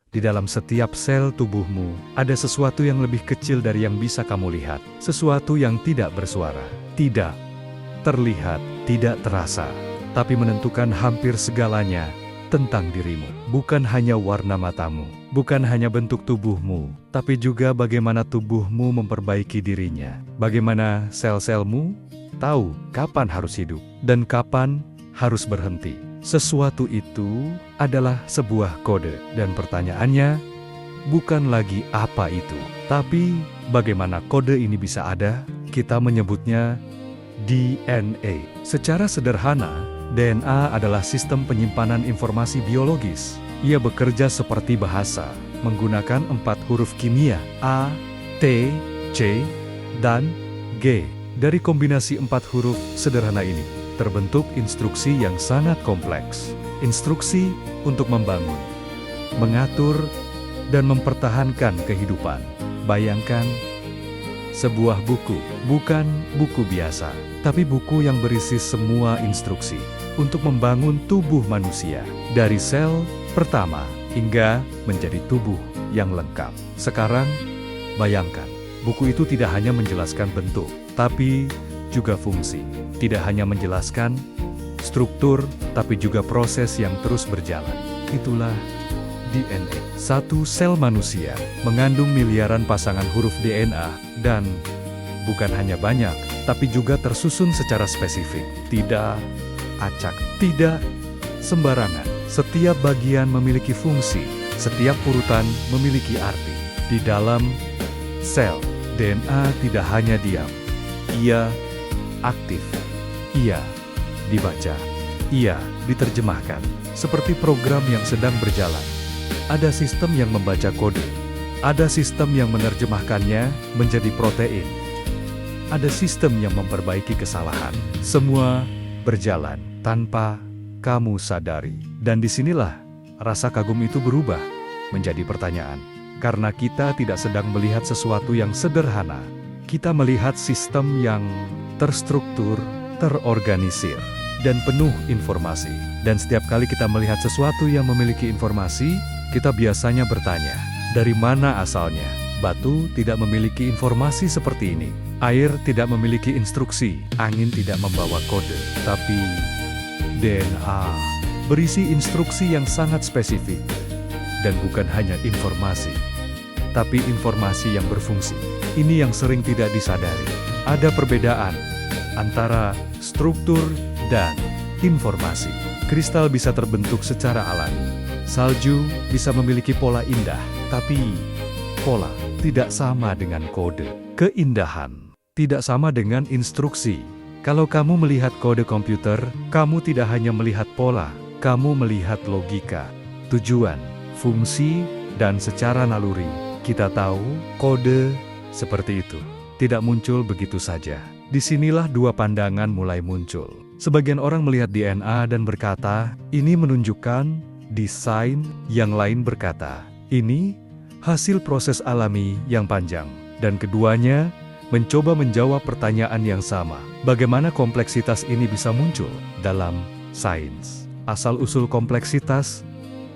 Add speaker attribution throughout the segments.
Speaker 1: Di dalam setiap sel tubuhmu, ada sesuatu yang lebih kecil dari yang bisa kamu lihat. Sesuatu yang tidak bersuara, tidak terlihat, tidak terasa, tapi menentukan hampir segalanya tentang dirimu. Bukan hanya warna matamu, bukan hanya bentuk tubuhmu, tapi juga bagaimana tubuhmu memperbaiki dirinya. Bagaimana sel-selmu tahu kapan harus hidup dan kapan harus berhenti. Sesuatu itu adalah sebuah kode, dan pertanyaannya bukan lagi apa itu, tapi bagaimana kode ini bisa ada. Kita menyebutnya DNA. Secara sederhana, DNA adalah sistem penyimpanan informasi biologis. Ia bekerja seperti bahasa, menggunakan 4 huruf kimia, A, T, C, dan G. Dari kombinasi 4 huruf sederhana ini, terbentuk instruksi yang sangat kompleks. Instruksi untuk membangun, mengatur, dan mempertahankan kehidupan. Bayangkan sebuah buku, bukan buku biasa, tapi buku yang berisi semua instruksi untuk membangun tubuh manusia, dari sel pertama hingga menjadi tubuh yang lengkap. Sekarang, bayangkan, buku itu tidak hanya menjelaskan bentuk, tapi juga fungsi. Tidak hanya menjelaskan struktur, tapi juga proses yang terus berjalan. Itulah DNA. Satu sel manusia mengandung miliaran pasangan huruf DNA, dan bukan hanya banyak, tapi juga tersusun secara spesifik. Tidak acak, tidak sembarangan. Setiap bagian memiliki fungsi, setiap urutan memiliki arti. Di dalam sel, DNA tidak hanya diam. Ia aktif. Ia dibaca. Ia diterjemahkan. Seperti program yang sedang berjalan. Ada sistem yang membaca kode. Ada sistem yang menerjemahkannya menjadi protein. Ada sistem yang memperbaiki kesalahan. Semua berjalan tanpa kamu sadari. Dan disinilah rasa kagum itu berubah menjadi pertanyaan. Karena kita tidak sedang melihat sesuatu yang sederhana. Kita melihat sistem yang terstruktur, terorganisir, dan penuh informasi. Dan setiap kali kita melihat sesuatu yang memiliki informasi, kita biasanya bertanya, dari mana asalnya? Batu tidak memiliki informasi seperti ini. Air tidak memiliki instruksi. Angin tidak membawa kode. Tapi DNA berisi instruksi yang sangat spesifik. Dan bukan hanya informasi, tapi informasi yang berfungsi. Ini yang sering tidak disadari. Ada perbedaan antara struktur dan informasi. Kristal bisa terbentuk secara alami. Salju bisa memiliki pola indah, tapi pola tidak sama dengan kode. Keindahan tidak sama dengan instruksi. Kalau kamu melihat kode komputer, kamu tidak hanya melihat pola, kamu melihat logika, tujuan, fungsi, dan secara naluri. Kita tahu, kode seperti itu tidak muncul begitu saja. Disinilah dua pandangan mulai muncul. Sebagian orang melihat DNA dan berkata, ini menunjukkan desain. Yang lain berkata, ini hasil proses alami yang panjang. Dan keduanya mencoba menjawab pertanyaan yang sama. Bagaimana kompleksitas ini bisa muncul dalam sains? Asal-usul kompleksitas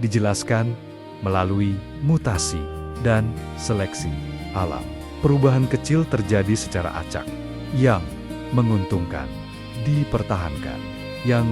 Speaker 1: dijelaskan melalui mutasi dan seleksi alam. Perubahan kecil terjadi secara acak. Yang menguntungkan dipertahankan. Yang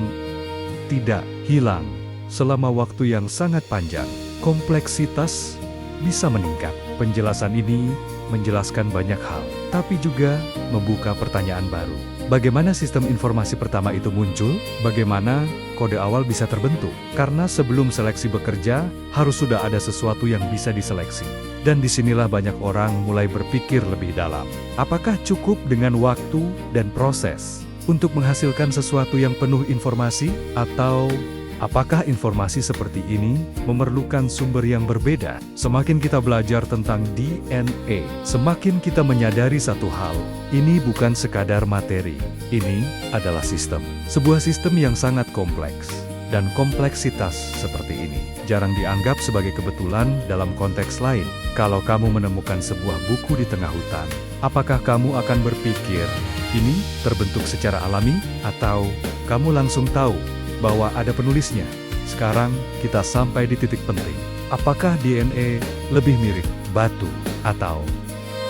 Speaker 1: tidak hilang selama waktu yang sangat panjang. Kompleksitas bisa meningkat. Penjelasan ini menjelaskan banyak hal, tapi juga membuka pertanyaan baru. Bagaimana sistem informasi pertama itu muncul? Bagaimana kode awal bisa terbentuk? Karena sebelum seleksi bekerja, harus sudah ada sesuatu yang bisa diseleksi. Dan disinilah banyak orang mulai berpikir lebih dalam. Apakah cukup dengan waktu dan proses untuk menghasilkan sesuatu yang penuh informasi? Atau apakah informasi seperti ini memerlukan sumber yang berbeda? Semakin kita belajar tentang DNA, semakin kita menyadari satu hal. Ini bukan sekadar materi. Ini adalah sistem. Sebuah sistem yang sangat kompleks. Dan kompleksitas seperti ini jarang dianggap sebagai kebetulan dalam konteks lain. Kalau kamu menemukan sebuah buku di tengah hutan, apakah kamu akan berpikir, ini terbentuk secara alami? Atau kamu langsung tahu bahwa ada penulisnya? Sekarang kita sampai di titik penting. Apakah DNA lebih mirip batu atau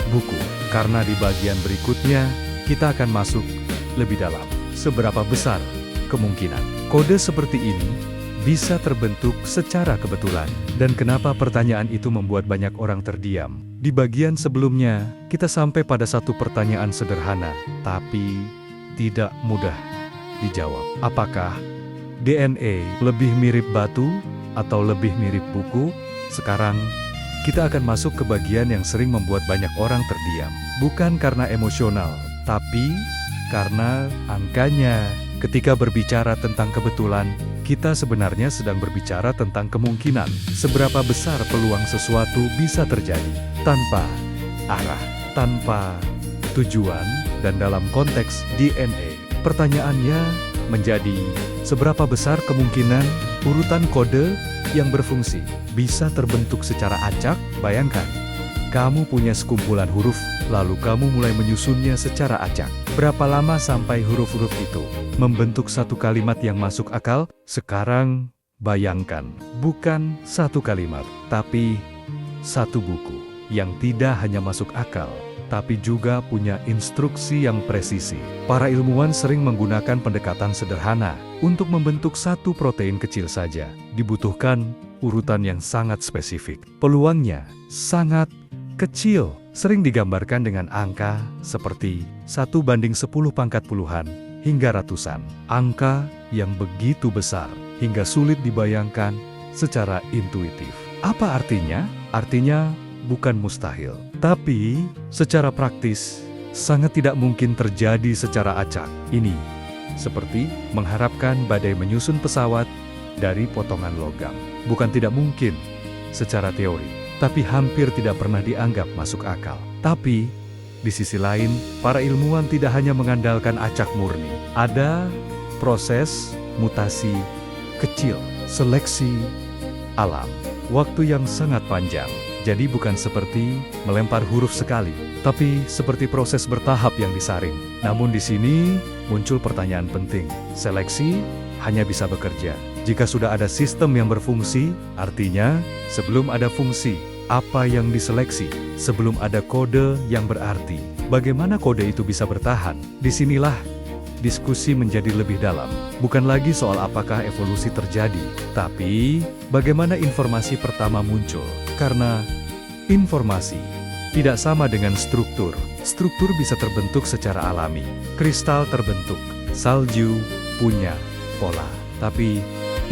Speaker 1: buku? Karena di bagian berikutnya, kita akan masuk lebih dalam. Seberapa besar kemungkinan kode seperti ini bisa terbentuk secara kebetulan? Dan kenapa pertanyaan itu membuat banyak orang terdiam? Di bagian sebelumnya, kita sampai pada satu pertanyaan sederhana, tapi tidak mudah dijawab. Apakah DNA lebih mirip batu atau lebih mirip buku? Sekarang, kita akan masuk ke bagian yang sering membuat banyak orang terdiam. Bukan karena emosional, tapi karena angkanya. Ketika berbicara tentang kebetulan, kita sebenarnya sedang berbicara tentang kemungkinan. Seberapa besar peluang sesuatu bisa terjadi tanpa arah, tanpa tujuan, dan dalam konteks DNA. Pertanyaannya menjadi, seberapa besar kemungkinan urutan kode yang berfungsi bisa terbentuk secara acak? Bayangkan, kamu punya sekumpulan huruf, lalu kamu mulai menyusunnya secara acak. Berapa lama sampai huruf-huruf itu membentuk satu kalimat yang masuk akal? Sekarang, bayangkan, bukan satu kalimat, tapi satu buku yang tidak hanya masuk akal, tapi juga punya instruksi yang presisi. Para ilmuwan sering menggunakan pendekatan sederhana untuk membentuk satu protein kecil saja. Dibutuhkan urutan yang sangat spesifik. Peluangnya sangat kecil, sering digambarkan dengan angka seperti 1/10⁻⁻⁻, hingga ratusan. Angka yang begitu besar, hingga sulit dibayangkan secara intuitif. Apa artinya? Artinya bukan mustahil, tapi secara praktis, sangat tidak mungkin terjadi secara acak. Ini seperti mengharapkan badai menyusun pesawat dari potongan logam. Bukan tidak mungkin secara teori, tapi hampir tidak pernah dianggap masuk akal. Tapi, di sisi lain, para ilmuwan tidak hanya mengandalkan acak murni. Ada proses mutasi kecil, seleksi alam, waktu yang sangat panjang. Jadi bukan seperti melempar huruf sekali, tapi seperti proses bertahap yang disaring. Namun di sini muncul pertanyaan penting. Seleksi hanya bisa bekerja jika sudah ada sistem yang berfungsi, artinya sebelum ada fungsi, apa yang diseleksi? Sebelum ada kode yang berarti, bagaimana kode itu bisa bertahan? Disinilah diskusi menjadi lebih dalam. Bukan lagi soal apakah evolusi terjadi, tapi bagaimana informasi pertama muncul. Karena informasi tidak sama dengan struktur. Struktur bisa terbentuk secara alami. Kristal terbentuk, salju punya pola. Tapi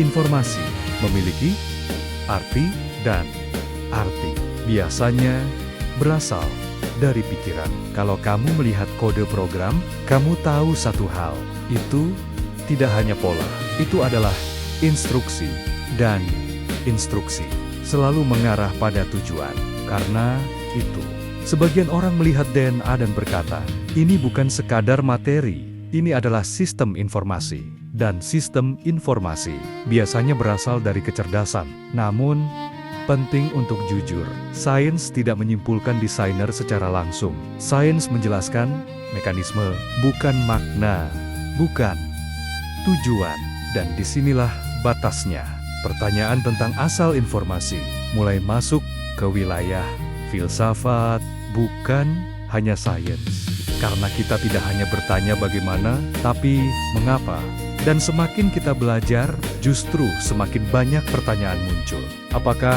Speaker 1: informasi memiliki arti, dan arti biasanya berasal dari pikiran. Kalau kamu melihat kode program, kamu tahu satu hal, itu tidak hanya pola, itu adalah instruksi, dan instruksi selalu mengarah pada tujuan. Karena itu, sebagian orang melihat DNA dan berkata, ini bukan sekadar materi, ini adalah sistem informasi. Dan sistem informasi biasanya berasal dari kecerdasan. Namun, penting untuk jujur, sains tidak menyimpulkan desainer secara langsung. Sains menjelaskan mekanisme, bukan makna, bukan tujuan. Dan disinilah batasnya. Pertanyaan tentang asal informasi mulai masuk ke wilayah filsafat, bukan hanya sains. Karena kita tidak hanya bertanya bagaimana, tapi mengapa. Dan semakin kita belajar, justru semakin banyak pertanyaan muncul. Apakah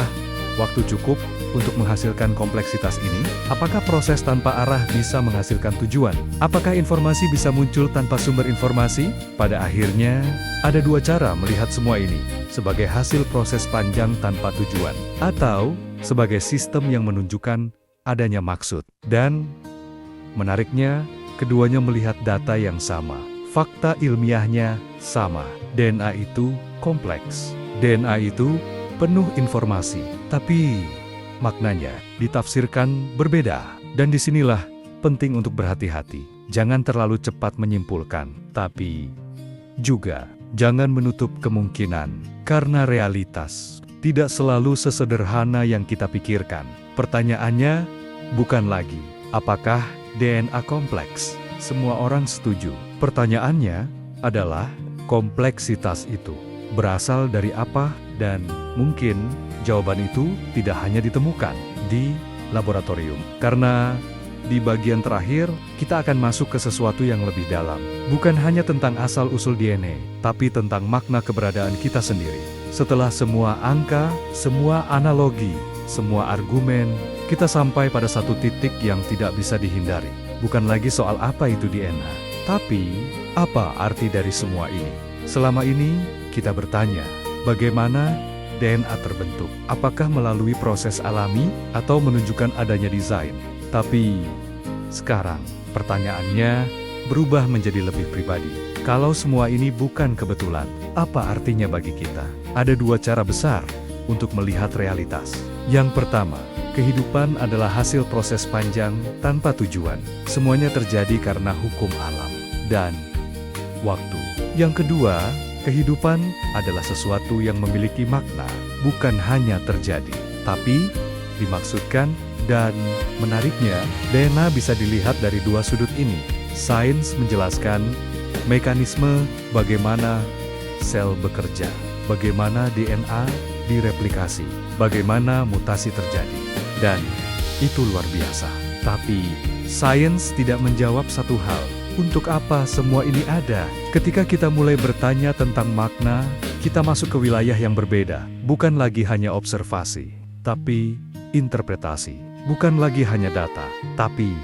Speaker 1: waktu cukup untuk menghasilkan kompleksitas ini? Apakah proses tanpa arah bisa menghasilkan tujuan? Apakah informasi bisa muncul tanpa sumber informasi? Pada akhirnya, ada dua cara melihat semua ini. Sebagai hasil proses panjang tanpa tujuan. Atau sebagai sistem yang menunjukkan adanya maksud. Dan menariknya, keduanya melihat data yang sama. Fakta ilmiahnya sama. DNA itu kompleks. DNA itu penuh informasi, tapi maknanya ditafsirkan berbeda. Dan disinilah penting untuk berhati-hati. Jangan terlalu cepat menyimpulkan, tapi juga jangan menutup kemungkinan. Karena realitas tidak selalu sesederhana yang kita pikirkan. Pertanyaannya bukan lagi, apakah DNA kompleks? Semua orang setuju. Pertanyaannya adalah, kompleksitas itu berasal dari apa? Dan mungkin jawaban itu tidak hanya ditemukan di laboratorium. Karena di bagian terakhir, kita akan masuk ke sesuatu yang lebih dalam. Bukan hanya tentang asal-usul DNA, tapi tentang makna keberadaan kita sendiri. Setelah semua angka, semua analogi, semua argumen, kita sampai pada satu titik yang tidak bisa dihindari. Bukan lagi soal apa itu DNA, tapi apa arti dari semua ini. Selama ini, kita bertanya, bagaimana DNA terbentuk? Apakah melalui proses alami atau menunjukkan adanya desain? Tapi sekarang pertanyaannya berubah menjadi lebih pribadi. Kalau semua ini bukan kebetulan, apa artinya bagi kita? Ada dua cara besar untuk melihat realitas. Yang pertama, kehidupan adalah hasil proses panjang tanpa tujuan. Semuanya terjadi karena hukum alam dan waktu. Yang kedua, kehidupan adalah sesuatu yang memiliki makna, bukan hanya terjadi, tapi dimaksudkan. Dan menariknya, DNA bisa dilihat dari dua sudut ini. Sains menjelaskan mekanisme bagaimana sel bekerja, bagaimana DNA direplikasi, bagaimana mutasi terjadi. Dan itu luar biasa. Tapi, sains tidak menjawab satu hal. Untuk apa semua ini ada? Ketika kita mulai bertanya tentang makna, kita masuk ke wilayah yang berbeda. Bukan lagi hanya observasi, tapi interpretasi. Bukan lagi hanya data, tapi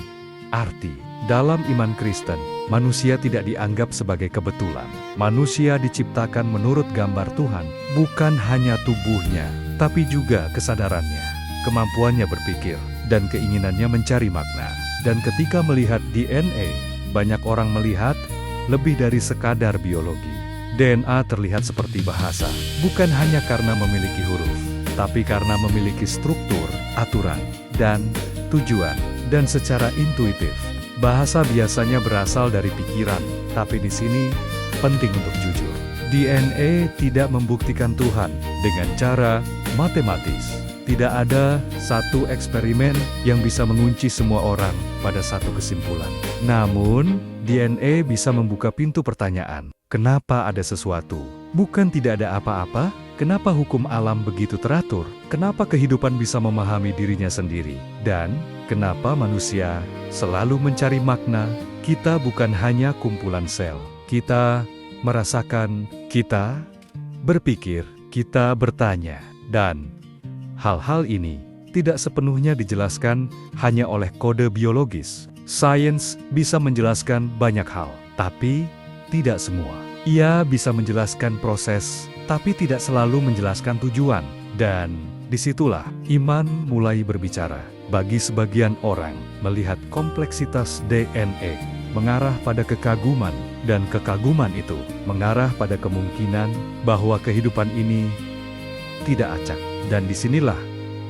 Speaker 1: arti. Dalam iman Kristen, manusia tidak dianggap sebagai kebetulan. Manusia diciptakan menurut gambar Tuhan, bukan hanya tubuhnya, tapi juga kesadarannya, kemampuannya berpikir, dan keinginannya mencari makna. Dan ketika melihat DNA, banyak orang melihat lebih dari sekadar biologi. DNA terlihat seperti bahasa, bukan hanya karena memiliki huruf, tapi karena memiliki struktur, aturan, dan tujuan. Dan secara intuitif, bahasa biasanya berasal dari pikiran, tapi di sini penting untuk jujur. DNA tidak membuktikan Tuhan dengan cara matematis. Tidak ada satu eksperimen yang bisa mengunci semua orang pada satu kesimpulan. Namun, DNA bisa membuka pintu pertanyaan. Kenapa ada sesuatu? Bukan tidak ada apa-apa? Kenapa hukum alam begitu teratur? Kenapa kehidupan bisa memahami dirinya sendiri? Dan kenapa manusia selalu mencari makna? Kita bukan hanya kumpulan sel. Kita merasakan, kita berpikir, kita bertanya. Dan hal-hal ini tidak sepenuhnya dijelaskan hanya oleh kode biologis. Sains bisa menjelaskan banyak hal, tapi tidak semua. Ia bisa menjelaskan proses, tapi tidak selalu menjelaskan tujuan. Dan disitulah iman mulai berbicara. Bagi sebagian orang, melihat kompleksitas DNA mengarah pada kekaguman, dan kekaguman itu mengarah pada kemungkinan bahwa kehidupan ini tidak acak. Dan disinilah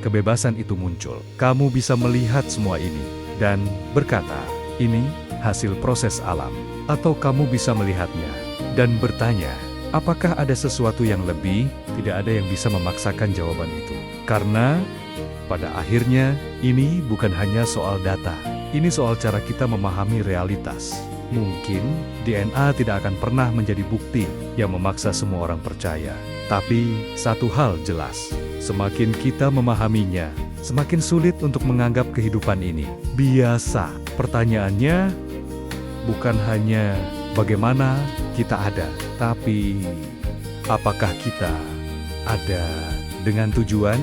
Speaker 1: kebebasan itu muncul. Kamu bisa melihat semua ini dan berkata, ini hasil proses alam. Atau kamu bisa melihatnya dan bertanya, apakah ada sesuatu yang lebih? Tidak ada yang bisa memaksakan jawaban itu. Karena pada akhirnya, ini bukan hanya soal data. Ini soal cara kita memahami realitas. Mungkin DNA tidak akan pernah menjadi bukti yang memaksa semua orang percaya. Tapi satu hal jelas, semakin kita memahaminya, semakin sulit untuk menganggap kehidupan ini biasa. Pertanyaannya bukan hanya bagaimana kita ada, tapi apakah kita ada dengan tujuan?